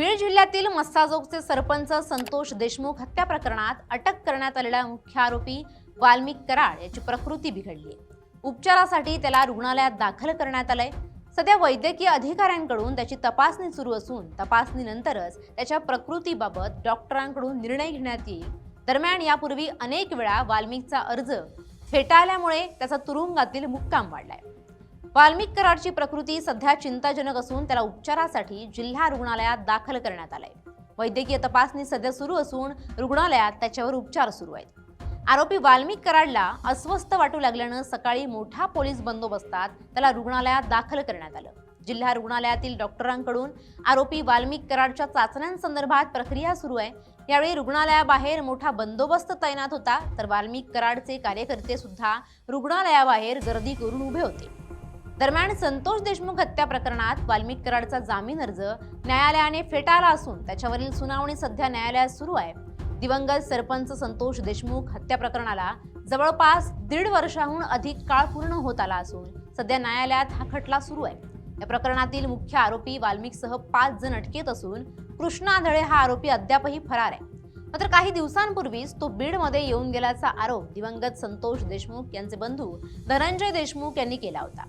बीड जिल्ह्यातील मस्साजोगचे सरपंच संतोष देशमुख हत्या प्रकरणात अटक करण्यात आलेला मुख्य आरोपी वाल्मिक कराड याची प्रकृती बिघडली। उपचारासाठी त्याला रुग्णालयात दाखल करण्यात आलंय। सध्या वैद्यकीय अधिकाऱ्यांकडून त्याची तपासणी सुरू असून तपासणीनंतरच त्याच्या प्रकृतीबाबत डॉक्टरांकडून निर्णय घेण्यात येईल। दरम्यान यापूर्वी अनेक वेळा वाल्मिकचा अर्ज फेटाळल्यामुळे त्याचा तुरुंगातील मुक्काम वाढलाय। वाल्मिक कराडची प्रकृती सध्या चिंताजनक असून त्याला उपचारासाठी जिल्हा रुग्णालयात दाखल करण्यात आलंय। वैद्यकीय तपासणी सध्या सुरू असून रुग्णालयात त्याच्यावर उपचार सुरू आहेत। आरोपी वाल्मिक कराडला अस्वस्थ वाटू लागल्यानं सकाळी मोठा पोलीस बंदोबस्तात त्याला रुग्णालयात दाखल करण्यात आलं। जिल्हा रुग्णालयातील डॉक्टरांकडून आरोपी वाल्मिक कराडच्या चाचण्यांसंदर्भात प्रक्रिया सुरू आहे। यावेळी रुग्णालयाबाहेर मोठा बंदोबस्त तैनात होता, तर वाल्मिक कराडचे कार्यकर्ते सुद्धा रुग्णालयाबाहेर गर्दी करून उभे होते। दरम्यान संतोष देशमुख हत्या प्रकरणात वाल्मिक कराडचा जामीन अर्ज न्यायालयाने फेटाळला असून त्याच्यावरील सुनावणी सध्या न्यायालयात सुरू आहे। दिवंगत सरपंच संतोष देशमुख हत्या प्रकरणाला जवळपास 1.5 वर्षाहून अधिक काळ पूर्ण होत आला असून सध्या न्यायालयात हा खटला सुरू आहे। या प्रकरणातील मुख्य आरोपी वाल्मिकसह 5 जण अटकेत असून कृष्णा आंधळे हा आरोपी अद्यापही फरार आहे। मात्र काही दिवसांपूर्वीच तो बीडमध्ये येऊन गेल्याचा आरोप दिवंगत संतोष देशमुख यांचे बंधू धनंजय देशमुख यांनी केला होता।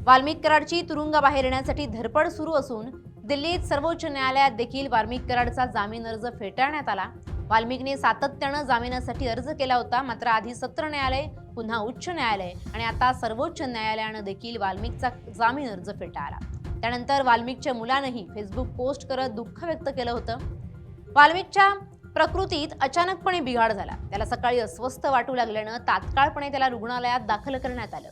वाल्मिक कराडची तुरुंगाबाहेर येण्यासाठी धडपड सुरू असून दिल्लीत सर्वोच्च न्यायालयात देखील वाल्मिक कराडचा जामीन अर्ज फेटाळण्यात आला। वाल्मिकने सातत्याने जामिनासाठी अर्ज केला होता, मात्र आधी सत्र न्यायालय, पुन्हा उच्च न्यायालय आणि आता सर्वोच्च न्यायालयाने देखील वाल्मिकचा जामीन अर्ज फेटाळला। त्यानंतर वाल्मिकच्या मुलानेही फेसबुक पोस्ट करत दुःख व्यक्त केलं होतं। वाल्मिकच्या प्रकृतीत अचानकपणे बिघाड झाला। त्याला सकाळी अस्वस्थ वाटू लागल्यानं तात्काळपणे त्याला रुग्णालयात दाखल करण्यात आलं।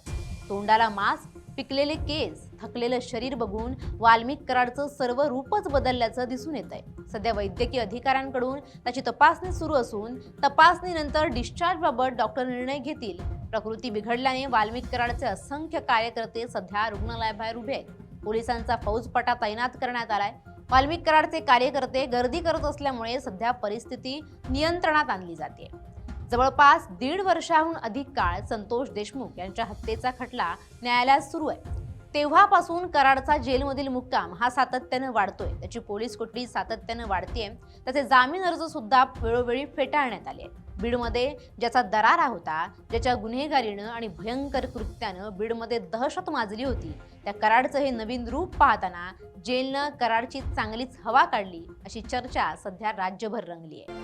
तोंडाला मास्क, पिकलेले केस, थकलेलं शरीर बघून वाल्मिक कराडचं सर्व रूपच बदलल्याचं दिसून येत आहे। सध्या वैद्यकीय अधिकाऱ्यांकडून त्याची तपासणी सुरू असून तपासणीनंतर डिस्चार्जबाबत डॉक्टर निर्णय घेतील। प्रकृती बिघडल्याने वाल्मिक कराडचे असंख्य कार्यकर्ते सध्या रुग्णालयाबाहेर उभे आहेत। पोलिसांचा फौजपटा तैनात करण्यात आलाय। वाल्मिक कराडचे कार्यकर्ते गर्दी करत असल्यामुळे सध्या परिस्थिती नियंत्रणात आणली जाते। जवळपास 1.5 वर्षाहून अधिक काळ संतोष देशमुख यांच्या हत्येचा खटला न्यायालयात सुरू आहे। तेव्हापासून कराडचा जेलमधील मुक्काम हा सातत्याने वाढतोय, त्याची पोलीस कोठडी सातत्याने वाढतेय, त्याचे जामीन अर्ज सुद्धा वेळोवेळी फेटाळण्यात आले। बीडमध्ये ज्याचा दरारा होता, ज्याच्या गुन्हेगारीनं आणि भयंकर कृत्यानं बीडमध्ये दहशत माजली होती, त्या कराडचं हे नवीन रूप पाहताना जेलनं कराडची चांगलीच हवा काढली अशी चर्चा सध्या राज्यभर रंगली आहे।